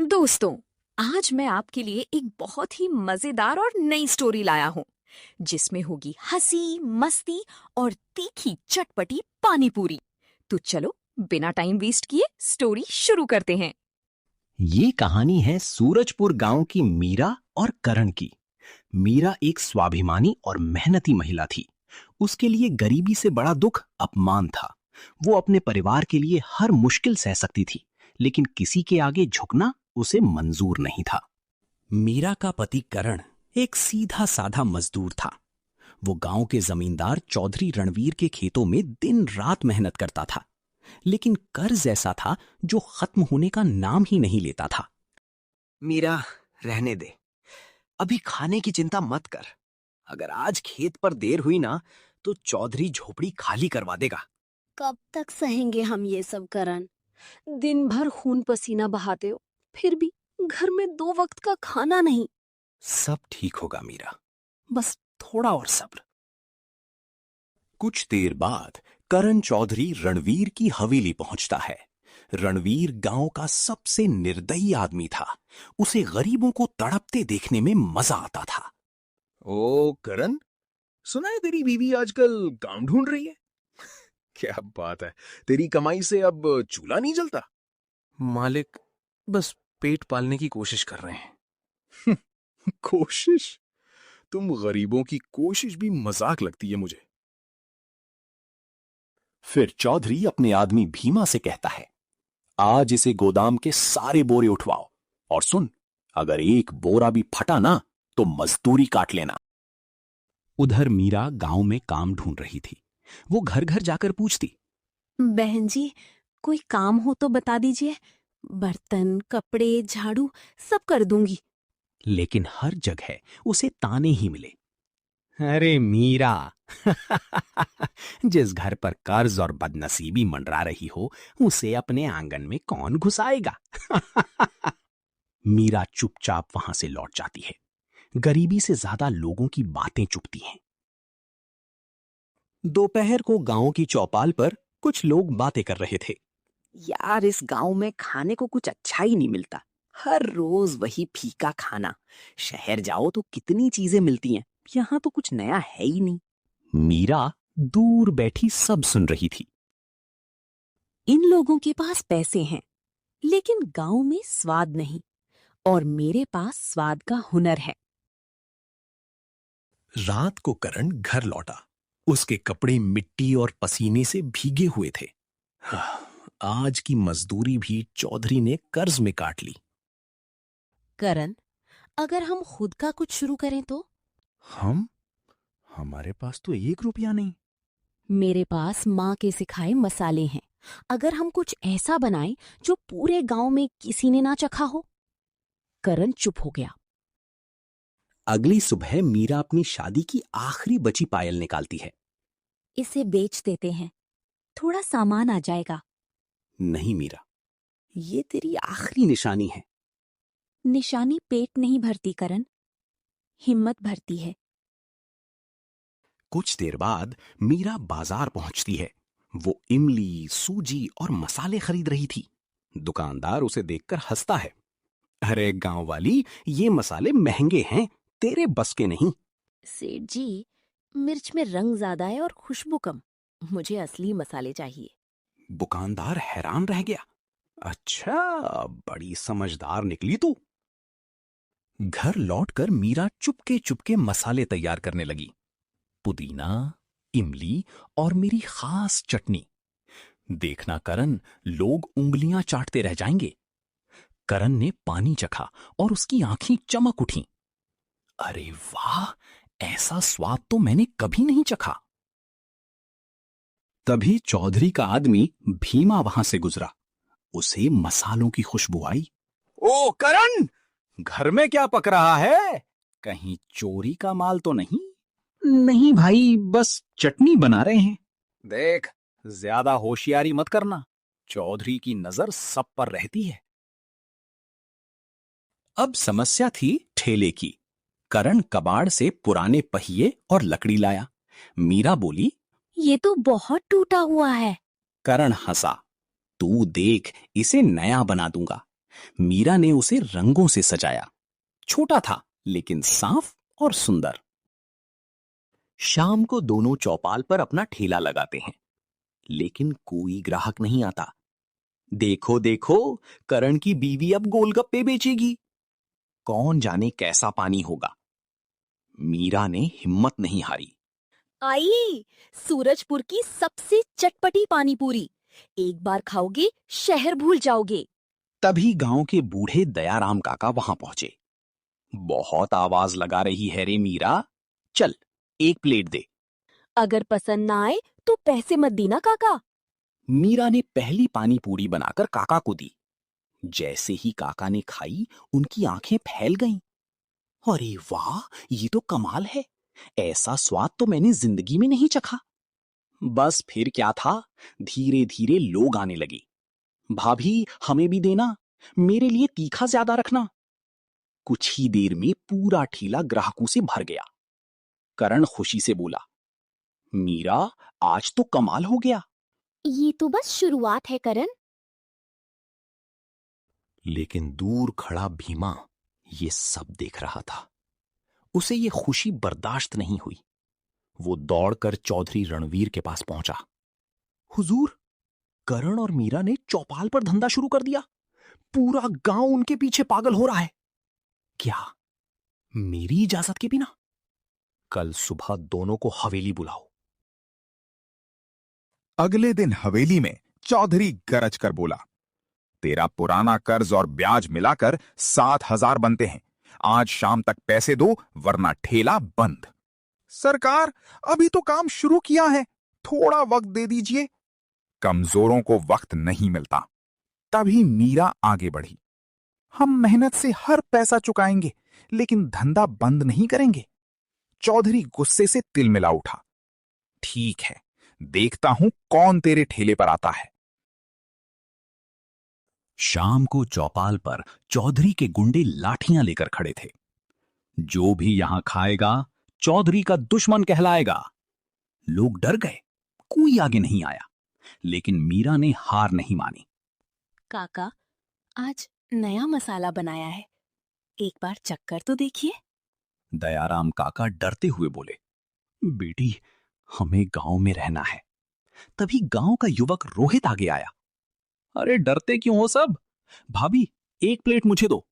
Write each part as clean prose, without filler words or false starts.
दोस्तों, आज मैं आपके लिए एक बहुत ही मजेदार और नई स्टोरी लाया हूँ जिसमें होगी हंसी, मस्ती और तीखी चटपटी पानी पूरी। तो चलो बिना टाइम वेस्ट किए स्टोरी शुरू करते हैं। ये कहानी है सूरजपुर गांव की मीरा और करण की। मीरा एक स्वाभिमानी और मेहनती महिला थी। उसके लिए गरीबी से बड़ा दुख अपमान था। वो अपने परिवार के लिए हर मुश्किल सह सकती थी, लेकिन किसी के आगे झुकना उसे मंजूर नहीं था। मीरा का पति करण एक सीधा साधा मजदूर था। वो गांव के जमींदार चौधरी रणवीर के खेतों में दिन रात मेहनत करता था, लेकिन कर्ज ऐसा था जो खत्म होने का नाम ही नहीं लेता था। मीरा, रहने दे, अभी खाने की चिंता मत कर। अगर आज खेत पर देर हुई ना तो चौधरी झोपड़ी खाली करवा देगा। कब तक सहेंगे हम ये सब करण? दिन भर खून पसीना बहाते हो, फिर भी घर में 2 वक्त का खाना नहीं। सब ठीक होगा मीरा, बस थोड़ा और सब्र। कुछ देर बाद करण चौधरी रणवीर की हवेली पहुंचता है। रणवीर गांव का सबसे निर्दयी आदमी था। उसे गरीबों को तड़पते देखने में मजा आता था। ओ करण, सुना है तेरी बीवी आजकल काम ढूंढ रही है। क्या बात है, तेरी कमाई से अब चूल्हा नहीं जलता। मालिक बस पेट पालने की कोशिश कर रहे हैं। कोशिश? तुम गरीबों की कोशिश भी मजाक लगती है मुझे। फिर चौधरी अपने आदमी भीमा से कहता है, आज इसे गोदाम के सारे बोरे उठवाओ, और सुन, अगर एक बोरा भी फटा ना तो मजदूरी काट लेना। उधर मीरा गांव में काम ढूंढ रही थी। वो घर घर जाकर पूछती, बहन जी, कोई काम हो तो बता दीजिए। बर्तन, कपड़े, झाड़ू सब कर दूंगी। लेकिन हर जगह उसे ताने ही मिले। अरे मीरा, जिस घर पर कर्ज और बदनसीबी मंडरा रही हो, उसे अपने आंगन में कौन घुसाएगा? मीरा चुपचाप वहां से लौट जाती है। गरीबी से ज्यादा लोगों की बातें चुभती हैं। दोपहर को गांव की चौपाल पर कुछ लोग बातें कर रहे थे। यार, इस गांव में खाने को कुछ अच्छा ही नहीं मिलता। हर रोज वही फीका खाना। शहर जाओ तो कितनी चीजें मिलती हैं, यहाँ तो कुछ नया है ही नहीं। मीरा दूर बैठी सब सुन रही थी। इन लोगों के पास पैसे हैं, लेकिन गांव में स्वाद नहीं, और मेरे पास स्वाद का हुनर है। रात को करण घर लौटा। उसके कपड़े मिट्टी और पसीने से भीगे हुए थे। आज की मजदूरी भी चौधरी ने कर्ज में काट ली। करण, अगर हम खुद का कुछ शुरू करें तो? हमारे पास तो 1 रुपया नहीं। मेरे पास माँ के सिखाए मसाले हैं। अगर हम कुछ ऐसा बनाएं जो पूरे गांव में किसी ने ना चखा हो। करण चुप हो गया। अगली सुबह मीरा अपनी शादी की आखिरी बची पायल निकालती है। इसे बेच देते हैं, थोड़ा सामान आ जाएगा। नहीं मीरा, ये तेरी आखिरी निशानी है। निशानी पेट नहीं भरती करण, हिम्मत भरती है। कुछ देर बाद मीरा बाजार पहुंचती है। वो इमली, सूजी और मसाले खरीद रही थी। दुकानदार उसे देखकर हंसता है। अरे गांव वाली, ये मसाले महंगे हैं, तेरे बस के नहीं। सेठ जी, मिर्च में रंग ज्यादा है और खुशबू कम। मुझे असली मसाले चाहिए। दुकानदार हैरान रह गया। अच्छा, बड़ी समझदार निकली तू। घर लौटकर मीरा चुपके चुपके मसाले तैयार करने लगी। पुदीना, इमली और मेरी खास चटनी। देखना करण, लोग उंगलियां चाटते रह जाएंगे। करण ने पानी चखा और उसकी आंखें चमक उठीं। अरे वाह, ऐसा स्वाद तो मैंने कभी नहीं चखा। तभी चौधरी का आदमी भीमा वहां से गुजरा। उसे मसालों की खुशबू आई। ओ करण, घर में क्या पक रहा है? कहीं चोरी का माल तो नहीं? नहीं भाई, बस चटनी बना रहे हैं। देख, ज्यादा होशियारी मत करना, चौधरी की नजर सब पर रहती है। अब समस्या थी ठेले की। करण कबाड़ से पुराने पहिए और लकड़ी लाया। मीरा बोली, ये तो बहुत टूटा हुआ है। करण हंसा। तू देख, इसे नया बना दूंगा। मीरा ने उसे रंगों से सजाया। छोटा था लेकिन साफ और सुंदर। शाम को दोनों चौपाल पर अपना ठेला लगाते हैं, लेकिन कोई ग्राहक नहीं आता। देखो देखो, करण की बीवी अब गोलगप्पे बेचेगी। कौन जाने कैसा पानी होगा। मीरा ने हिम्मत नहीं हारी। आइए, सूरजपुर की सबसे चटपटी पानी पूरी। एक बार खाओगे शहर भूल जाओगे। तभी गांव के बूढ़े दयाराम काका वहां पहुंचे। बहुत आवाज लगा रही है रे मीरा, चल एक प्लेट दे। अगर पसंद ना आए तो पैसे मत देना काका। मीरा ने पहली पानी पूरी बनाकर काका को दी। जैसे ही काका ने खाई, उनकी आंखें फैल गईं। अरे वाह, ये तो कमाल है। ऐसा स्वाद तो मैंने जिंदगी में नहीं चखा। बस फिर क्या था, धीरे धीरे लोग आने लगे। भाभी, हमें भी देना, मेरे लिए तीखा ज्यादा रखना। कुछ ही देर में पूरा ठेला ग्राहकों से भर गया। करण खुशी से बोला, मीरा, आज तो कमाल हो गया। ये तो बस शुरुआत है करण। लेकिन दूर खड़ा भीमा ये सब देख रहा था। उसे ये खुशी बर्दाश्त नहीं हुई। वो दौड़कर चौधरी रणवीर के पास पहुंचा। हुजूर, करण और मीरा ने चौपाल पर धंधा शुरू कर दिया। पूरा गांव उनके पीछे पागल हो रहा है। क्या मेरी इजाजत के बिना? कल सुबह दोनों को हवेली बुलाओ। अगले दिन हवेली में चौधरी गरज कर बोला, तेरा पुराना कर्ज और ब्याज मिलाकर 7,000 बनते हैं। आज शाम तक पैसे दो, वरना ठेला बंद। सरकार, अभी तो काम शुरू किया है, थोड़ा वक्त दे दीजिए। कमजोरों को वक्त नहीं मिलता। तभी मीरा आगे बढ़ी, हम मेहनत से हर पैसा चुकाएंगे, लेकिन धंधा बंद नहीं करेंगे। चौधरी गुस्से से तिलमिला उठा, ठीक है, देखता हूं कौन तेरे ठेले पर आता है। शाम को चौपाल पर चौधरी के गुंडे लाठियां लेकर खड़े थे। जो भी यहां खाएगा चौधरी का दुश्मन कहलाएगा। लोग डर गए, कोई आगे नहीं आया। लेकिन मीरा ने हार नहीं मानी। काका, आज नया मसाला बनाया है, एक बार चक्कर तो देखिए। दयाराम काका डरते हुए बोले, बेटी, हमें गांव में रहना है। तभी गांव का युवक रोहित आगे आया। अरे डरते क्यों हो सब? भाभी, एक प्लेट मुझे दो।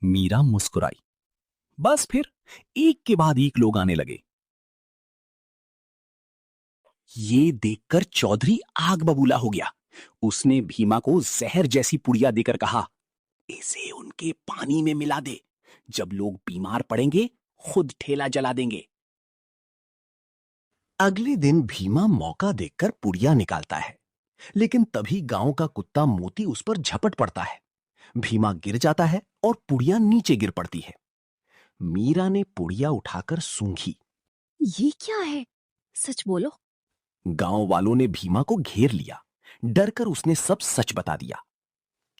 मीरा मुस्कुराई। बस फिर एक के बाद एक लोग आने लगे। ये देखकर चौधरी आग बबूला हो गया। उसने भीमा को जहर जैसी पुड़िया देकर कहा, इसे उनके पानी में मिला दे। जब लोग बीमार पड़ेंगे, खुद ठेला जला देंगे। अगले दिन भीमा मौका देखकर पुड़िया निकालता है, लेकिन तभी गांव का कुत्ता मोती उस पर झपट पड़ता है। भीमा गिर जाता है और पुड़िया नीचे गिर पड़ती है। मीरा ने पुड़िया उठाकर सूंघी। ये क्या है? सच बोलो। गांव वालों ने भीमा को घेर लिया। डरकर उसने सब सच बता दिया।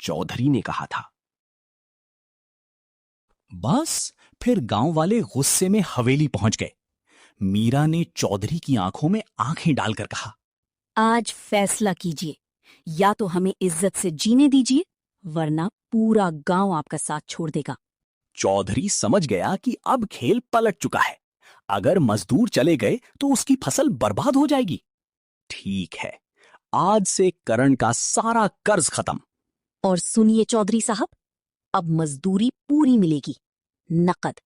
चौधरी ने कहा था। बस फिर गांव वाले गुस्से में हवेली पहुंच गए। मीरा ने चौधरी की आंखों में आंखें डालकर कहा, आज फैसला कीजिए, या तो हमें इज्जत से जीने दीजिए, वरना पूरा गांव आपका साथ छोड़ देगा। चौधरी समझ गया कि अब खेल पलट चुका है। अगर मजदूर चले गए तो उसकी फसल बर्बाद हो जाएगी। ठीक है, आज से करण का सारा कर्ज खत्म। और सुनिए चौधरी साहब, अब मजदूरी पूरी मिलेगी, नकद।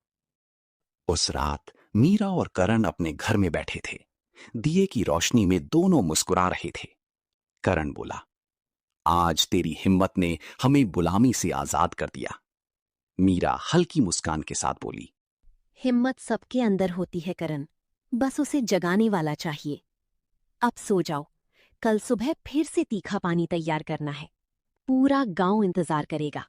उस रात मीरा और करण अपने घर में बैठे थे। दिए की रोशनी में दोनों मुस्कुरा रहे थे। करण बोला, आज तेरी हिम्मत ने हमें गुलामी से आजाद कर दिया। मीरा हल्की मुस्कान के साथ बोली, हिम्मत सबके अंदर होती है करण, बस उसे जगाने वाला चाहिए। अब सो जाओ, कल सुबह फिर से तीखा पानी तैयार करना है। पूरा गांव इंतजार करेगा।